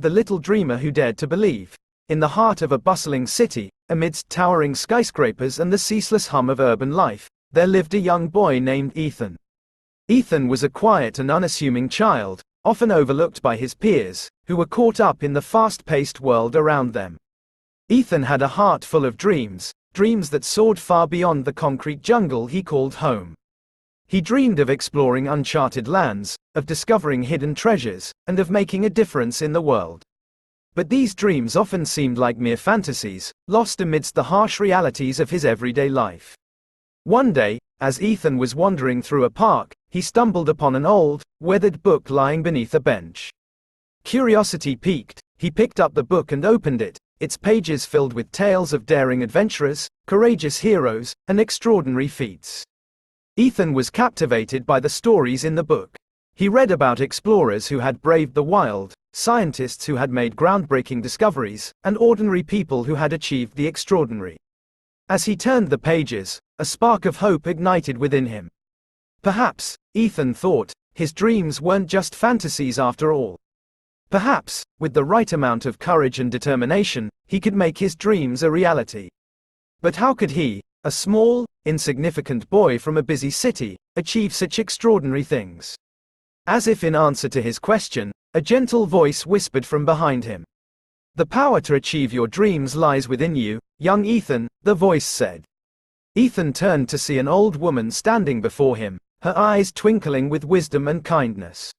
The little dreamer who dared to believe. In the heart of a bustling city, amidst towering skyscrapers and the ceaseless hum of urban life, there lived a young boy named Ethan. Ethan was a quiet and unassuming child, often overlooked by his peers, who were caught up in the fast-paced world around them. Ethan had a heart full of dreams, dreams that soared far beyond the concrete jungle he called home. He dreamed of exploring uncharted lands, of discovering hidden treasures, and of making a difference in the world. But these dreams often seemed like mere fantasies, lost amidst the harsh realities of his everyday life. One day, as Ethan was wandering through a park, he stumbled upon an old, weathered book lying beneath a bench. Curiosity piqued, he picked up the book and opened it, its pages filled with tales of daring adventurers, courageous heroes, and extraordinary feats. Ethan was captivated by the stories in the book. He read about explorers who had braved the wild, scientists who had made groundbreaking discoveries, and ordinary people who had achieved the extraordinary. As he turned the pages, a spark of hope ignited within him. Perhaps, Ethan thought, his dreams weren't just fantasies after all. Perhaps, with the right amount of courage and determination, he could make his dreams a reality. But how could he, a small, insignificant boy from a busy city, achieve such extraordinary things? As if in answer to his question, a gentle voice whispered from behind him. "The power to achieve your dreams lies within you, young Ethan," the voice said. Ethan turned to see an old woman standing before him, her eyes twinkling with wisdom and kindness.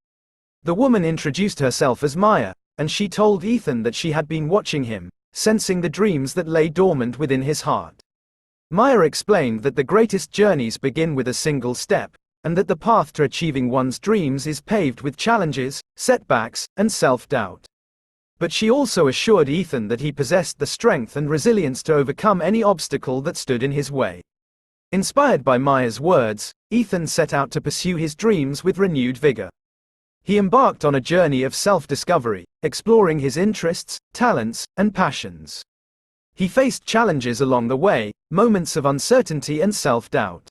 The woman introduced herself as Maya, and she told Ethan that she had been watching him, sensing the dreams that lay dormant within his heart. Maya explained that the greatest journeys begin with a single step, and that the path to achieving one's dreams is paved with challenges, setbacks, and self-doubt. But she also assured Ethan that he possessed the strength and resilience to overcome any obstacle that stood in his way. Inspired by Maya's words, Ethan set out to pursue his dreams with renewed vigor. He embarked on a journey of self-discovery, exploring his interests, talents, and passions. He faced challenges along the way, moments of uncertainty and self-doubt.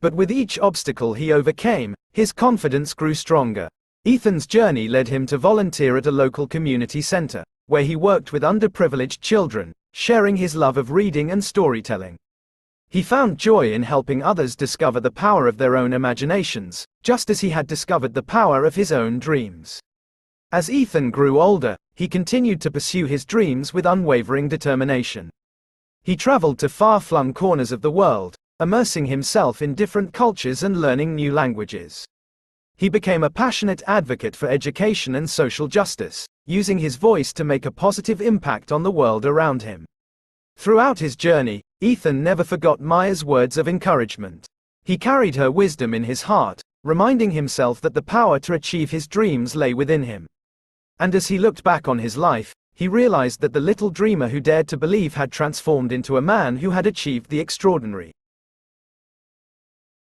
But with each obstacle he overcame, his confidence grew stronger. Ethan's journey led him to volunteer at a local community center, where he worked with underprivileged children, sharing his love of reading and storytelling. He found joy in helping others discover the power of their own imaginations, just as he had discovered the power of his own dreams. As Ethan grew older, he continued to pursue his dreams with unwavering determination. He traveled to far-flung corners of the world, immersing himself in different cultures and learning new languages. He became a passionate advocate for education and social justice, using his voice to make a positive impact on the world around him. Throughout his journey, Ethan never forgot Maya's words of encouragement. He carried her wisdom in his heart, reminding himself that the power to achieve his dreams lay within him. And as he looked back on his life, he realized that the little dreamer who dared to believe had transformed into a man who had achieved the extraordinary.